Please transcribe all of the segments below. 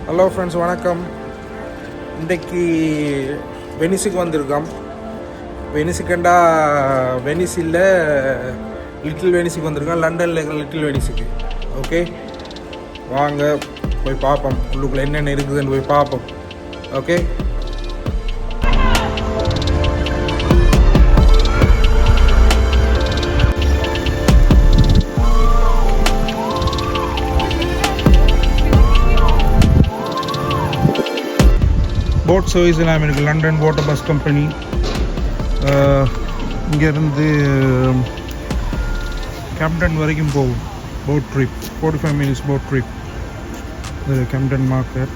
Hello friends, வணக்கம். இன்றைக்கு வெனிஸுக்கு வந்திருக்கோம். வெனிஸுக்கண்டா வெனிஸ் இல்லை, லிட்டில் வெனிஸுக்கு வந்திருக்கோம். லண்டனில் இருக்கிற லிட்டில் வெனிஸுக்கு. ஓகே, வாங்க போய் பார்ப்போம், உள்ளுக்குள்ளே என்னென்ன இருக்குதுன்னு போய் பார்ப்போம். ஓகே, போட் சர்வீஸ் எல்லாம் இருக்குது. London water bus company. இங்கேருந்து கேம்டன் வரைக்கும் போகும் boat trip. 45 minutes boat trip. இது கேம்டன் மார்க்கெட்,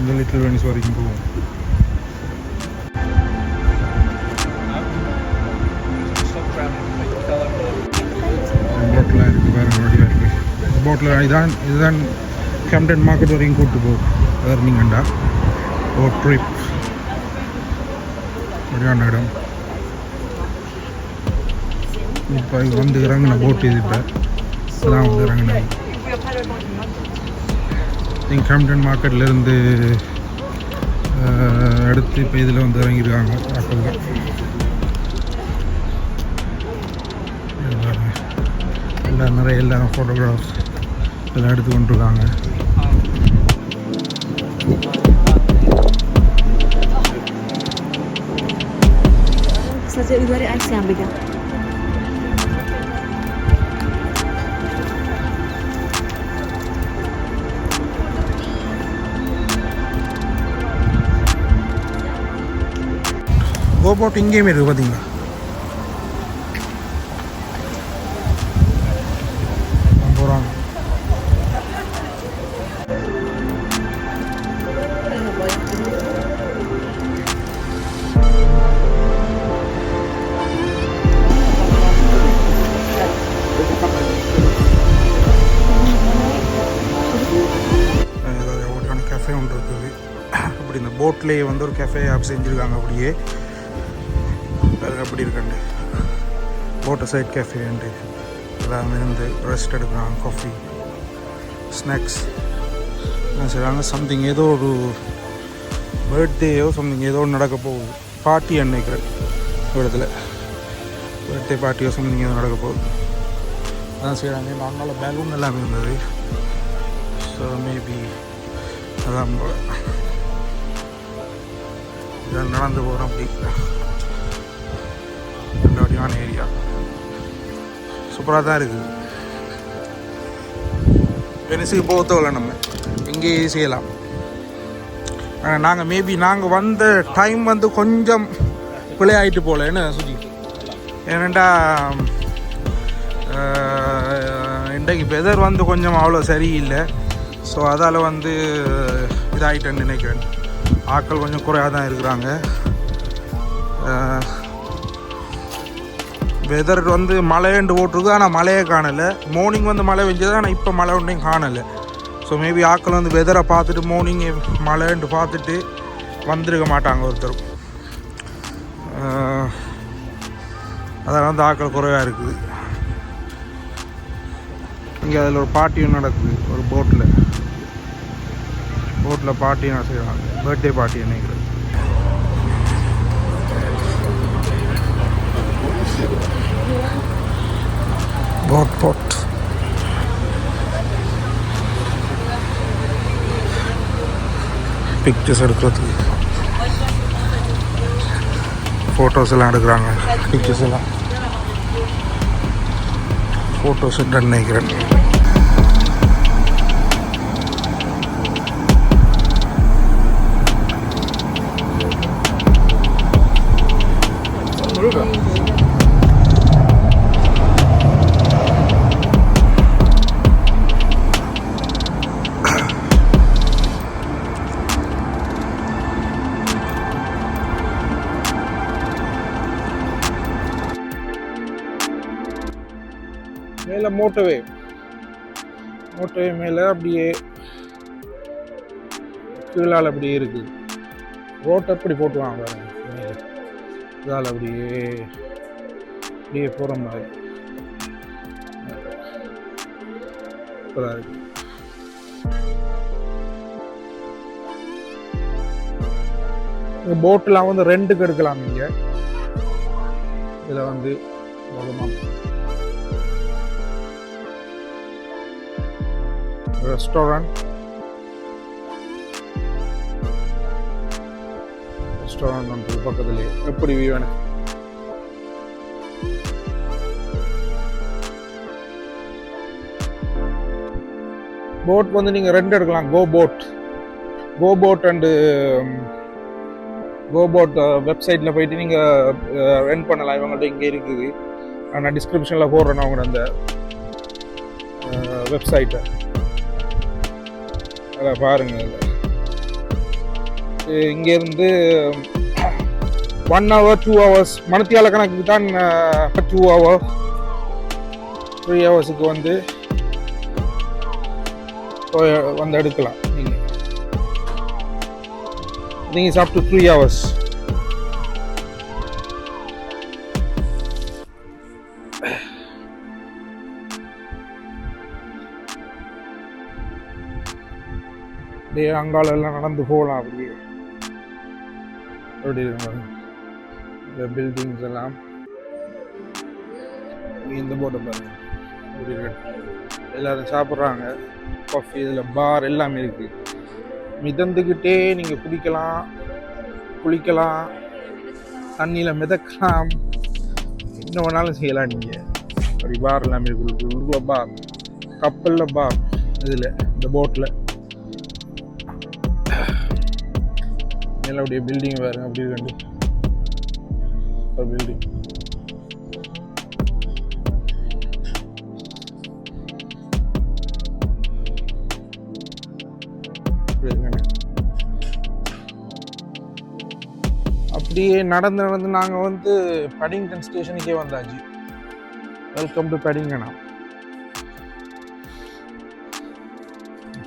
இந்த லிட்டில் வெனிஸ் வரைக்கும் போகும். போட்டில் இருக்குது, வேறு வழியாக இருக்குது. போட்டில் இதுதான் கேம்டன் மார்க்கெட் வரைக்கும் கூப்பிட்டு போகும். ஏர்னிங்கண்டா போட் ட்ரிப் சரியான இடம். இப்போ வந்து இறங்கின போட் இது. இப்போ இதான் வந்து இறங்கினேன். நீங்கள் கேம்டன் மார்க்கெட்லேருந்து அடுத்து இப்போ இதில் வந்து இறங்கியிருக்காங்க. எல்லாம் நிறைய எல்லாம் ஃபோட்டோகிராஃப்ஸ் எல்லாம் எடுத்து கொண்டிருக்காங்க. Kısaca üzeri Asyan bir de. கோபோட் இங்கேயும் இருக்குது பார்த்தீங்களா. போகிறாங்க. கேஃபே ஒன்று இருக்குது. அப்படி இந்த போட்லேயே வந்து ஒரு கேஃபே ஆப் செஞ்சுருக்காங்க. அப்படியே அப்படி இருக்கண்டு போட்டு சைட் கேஃபேண்டு எல்லாம் இருந்து ரெஸ்ட் எடுக்கிறாங்க. காஃபி, ஸ்நாக்ஸ் என்ன செய்கிறாங்க. சம்திங் ஏதோ ஒரு பர்த்டேயோ சம்திங் ஏதோ நடக்க போகுது. பார்ட்டி நினைக்கிறேன் இடத்துல. பர்த்டே பார்ட்டியோ சம்திங் ஏதோ நடக்க போகுது. அதான் செய்கிறாங்க. நார்மலாக பேலூன் எல்லாமே இருந்தது. ஸோ மேபி அதான் போல இதான் நடந்து போகிறோம். அப்படி நல்ல வடிவான ஏரியா, சூப்பராக தான் இருக்குது. வெனிஸுக்கு போகத்தோல நம்ம எங்கேயே செய்யலாம். நாங்கள் வந்த டைம் வந்து கொஞ்சம் பிள்ளையாயிட்டு போகல. என்ன சுஜி, ஏனெண்டா இன்றைக்கு வெதர் வந்து கொஞ்சம் அவ்வளோ சரியில்லை. ஸோ அதால் வந்து இதாகிட்டேன்னு நினைக்கிறேன். ஆட்கள் கொஞ்சம் குறையாக தான் இருக்கிறாங்க. வெதர் வந்து மழைண்டு போட்டிருக்கு, ஆனால் மழையே காணலை. மார்னிங் வந்து மழை பெஞ்சது, ஆனால் இப்போ மழை ஒன்றையும் காணலை. ஸோ மேபி ஆட்கள் வந்து வெதரை பார்த்துட்டு மார்னிங் மழைண்டு பார்த்துட்டு வந்திருக்க மாட்டாங்க ஒருத்தரும். அதில் வந்து ஆட்கள் குறைவாக இருக்குது. இங்கே அதில் ஒரு பார்ட்டியும் நடக்குது. ஒரு போட்டில் பார்ட்டி நான் செய்கிறாங்க. பர்த்டே பார்ட்டி நினைக்கிறேன். போட் பிக்சர்ஸ் எடுக்கிறதுக்கு, ஃபோட்டோஸ் எல்லாம் எடுக்கிறாங்க. பிக்சர்ஸ் எல்லாம் ஃபோட்டோஸ் நினைக்கிறேன். மேலே மோட்டோவே மேலே அப்படியே கீழால் அப்படியே இருக்குது. ரோட்டை அப்படி போட்டுவாங்க இதால் அப்படியே போகிற மாதிரி இப்போதான் இருக்குது. போட்டெலாம் வந்து ரெண்டுக்கு எடுக்கலாம் நீங்கள். இதில் வந்து ரெஸ்டாரண்ட் ஒன்று பக்கத்துலேயே எப்படி வேணும். போட் வந்து நீங்கள் ரெண்டு எடுக்கலாம். கோ போட் அண்டு கோபோட் வெப்சைட்டில் போயிட்டு நீங்கள் ரெண்ட் பண்ணலாம். இவங்கள்ட்ட இங்கே இருக்குது. நான் டிஸ்கிரிப்ஷனில் போடுறேன் அவங்களோட அந்த வெப்சைட்டை. அதை பாருங்கள். இங்கேருந்து 1 hour 2 hours மணித்தியால கணக்கு தான். 2 hours 3 hours வந்து எடுக்கலாம். நீங்கள் it's up to 3 hours. அங்கால எல்லாம் நடந்து போகலாம். அப்படியே எப்படி இந்த பில்டிங்ஸ் எல்லாம் இந்த போட்டை பாருங்க. எப்படி இருக்கு, எல்லாரும் சாப்பிட்றாங்க. காஃபி, இதில் பார் எல்லாமே இருக்குது. மிதந்துக்கிட்டே நீங்கள் குடிக்கலாம், குளிக்கலாம், தண்ணியில் மிதக்கலாம், என்ன வேணாலும் செய்யலாம். நீங்கள் அப்படி பார் எல்லாமே இருக்குது. உள்ள பார், கப்பலில் பார், இதில் இந்த போட்டில் மேலே அப்படியே பில்டிங் பாருங்க. அப்படி இருக்கு பில்டிங். அப்படியே நடந்து நாங்கள் வந்து பேடிங்டன் ஸ்டேஷனுக்கே வந்தாச்சு. Welcome to Paddington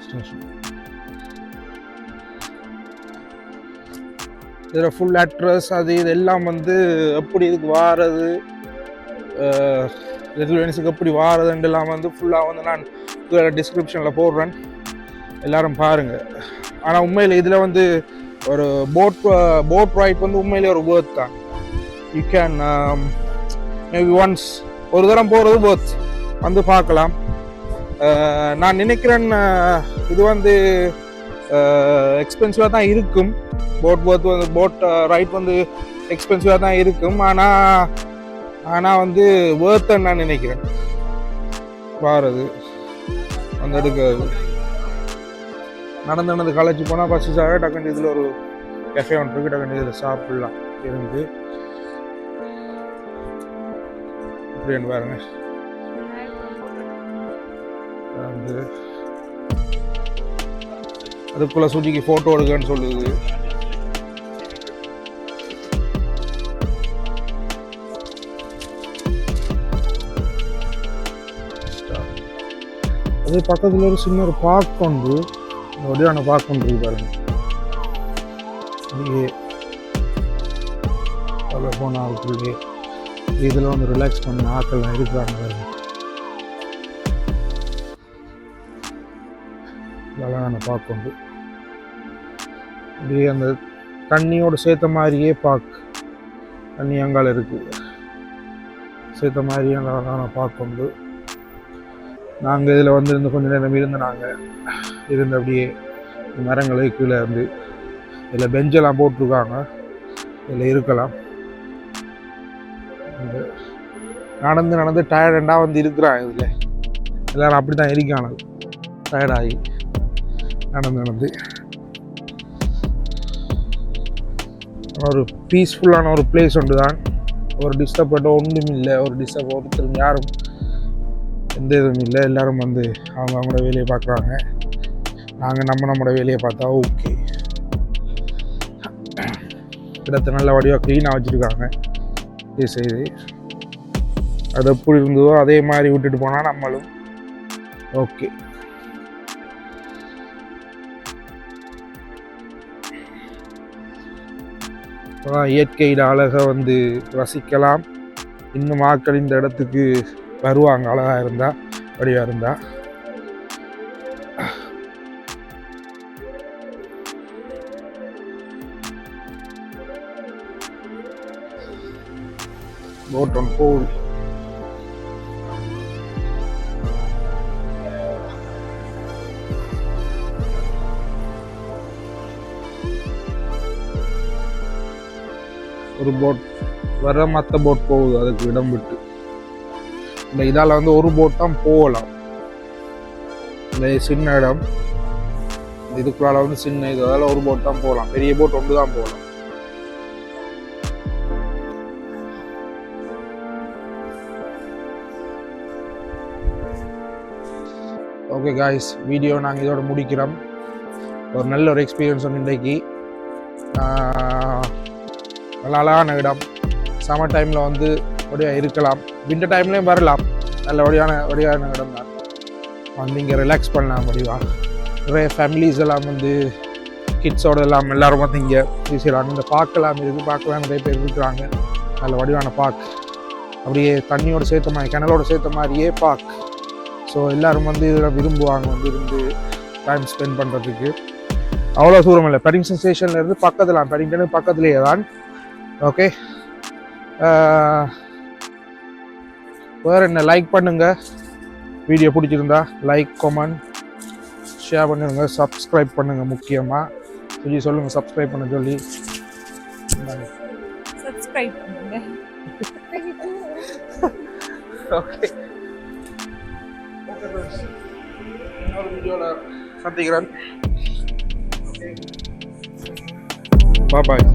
station. இதில் ஃபுல் அட்ரஸ் அது இது எல்லாம் வந்து எப்படி இதுக்கு வாரது, லிட்டில் வெனிஸுக்கு எப்படி வாரதுன்றெல்லாம் வந்து ஃபுல்லாக வந்து நான் டிஸ்கிரிப்ஷனில் போடுறேன். எல்லோரும் பாருங்கள். ஆனால் உண்மையில் இதில் வந்து ஒரு போட் ரைட் வந்து உண்மையிலே ஒரு வேர்த் தான். யூ கேன் மேபி ஒன்ஸ் ஒரு தரம் போகிறது வேர்த், வந்து பார்க்கலாம். நான் நினைக்கிறேன் இது வந்து எக்ஸ்பென்சிவாக தான் இருக்கும். போட் ரைட் வந்து எக்ஸ்பென்சிவாக தான் இருக்கும். ஆனால் வந்து வேர்த்துன்னு நான் நினைக்கிறேன். வாரது வந்து எடுக்கிறது நடந்து களைச்சி போனால் பசிச்சாக டக்குன்னு இதில் ஒரு கெஃபே ஒன்று இருக்குது. டக்குன்னு இதில் சாப்பிட்லாம் இருந்து. இப்படின்னு பாருங்க. வந்து அதுக்குள்ளே சுஜிக்கு ஃபோட்டோ எடுக்கன்னு சொல்லுது. அது பக்கத்தில் ஒரு சின்ன ஒரு பார்க் உண்டு. ஒடியான பார்க் ஒன்று பாருங்க. போன ஆட்களுடைய இதில் வந்து ரிலாக்ஸ் பண்ண ஆட்கள்லாம் இருக்கிறாங்க பாருங்க. அழகான பார்க் உண்டு. அப்படியே அந்த தண்ணியோடு சேர்த்த மாதிரியே பார்க், தண்ணி அங்கால இருக்குது, சேர்த்த மாதிரியே அழகான பார்க் உண்டு. நாங்கள் இதில் வந்து இருந்து கொஞ்சம் நேரம் இருந்து அப்படியே மரங்களுக்கு கீழே இருந்து இதில் பெஞ்செல்லாம் போட்டிருக்காங்க. இதில் இருக்கலாம். நடந்து டயர்டாக வந்து இருக்கிறாங்க. இதில் எல்லோரும் அப்படி தான் இருக்காங்க, டயர்டாகி நடந்து. ஒரு பீஸ்ஃபுல்லான ஒரு பிளேஸ் ஒன்று தான். ஒரு டிஸ்டர்ப் ஒன்றும் இல்லை. ஒருத்தர் யாரும் எந்த இதுவும் இல்லை. எல்லோரும் வந்து அவங்களோட வேலையை பார்க்குறாங்க. நாங்கள் நம்மளோட வேலையை பார்த்தா ஓகே. இடத்த நல்ல வடிவாக க்ளீனாக வச்சுருக்காங்க. இது செய்து அது எப்படி இருந்ததோ அதே மாதிரி விட்டுட்டு போனால் நம்மளும் ஓகே. இயற்கையோட அழகை வந்து ரசிக்கலாம். இன்னும் ஆட்கள் இந்த இடத்துக்கு வருவாங்க, அழகாக இருந்தால், வடிவாக இருந்தால். போட் ஒன் போகுது. ஒரு போட் வர, மற்ற போட் போகுது அதுக்கு இடம் விட்டு. இந்த இதால் வந்து ஒரு போட் தான் போகலாம். இந்த சின்ன இடம் இதுக்குள்ளால வந்து சின்ன இது, அதால் ஒரு போட் தான் போகலாம். பெரிய போட் ஒன்று தான் போகலாம். ஓகே காய்ஸ், வீடியோ நாங்கள் இதோட முடிக்கிறோம். ஒரு நல்ல ஒரு எக்ஸ்பீரியன்ஸ் ஒன்று இன்றைக்கு. நல்ல அழகான இடம். சம்மர் டைமில் வந்து வடியாக இருக்கலாம், வின்டர் டைம்லேயும் வரலாம். நல்ல வடியான இடம் தான். வந்து இங்கே ரிலாக்ஸ் பண்ணலாம் வடிவாக. நிறைய ஃபேமிலிஸ் எல்லாம் வந்து கிட்ஸோட எல்லாம் எல்லோரும் வந்து இங்கே பேசுகிறாங்க. இந்த பார்க்கலாம் இருக்குது, பார்க்கலாம் நிறைய பேர் இருக்கிறாங்க. நல்ல வடிவான பார்க், அப்படியே தண்ணியோடு சேர்த்த மாதிரி, கிணலோடு சேர்த்த மாதிரியே பார்க். ஸோ எல்லோரும் வந்து இதில் விரும்புவாங்க, வந்து இருந்து டைம் ஸ்பெண்ட் பண்ணுறதுக்கு. அவ்வளோ தூரம் இல்லை, பெரிங்டன் ஸ்டேஷன்லேருந்து பக்கத்தில், பெரிங்டன் பக்கத்துலேயே தான். ஓகே, வேறு என்ன, லைக் பண்ணுங்கள், வீடியோ பிடிச்சிருந்தா லைக், கமெண்ட், ஷேர் பண்ணுங்க, சப்ஸ்கிரைப் பண்ணுங்கள். முக்கியமாக சொல்லி சொல்லுங்கள், சப்ஸ்கிரைப் பண்ண சொல்லி. சப்ஸ்கிரைப் பண்ணுங்க. ஓகே, இன்னொரு வீடியோவில் சந்திக்கிறேன். ஓகே, பாய்.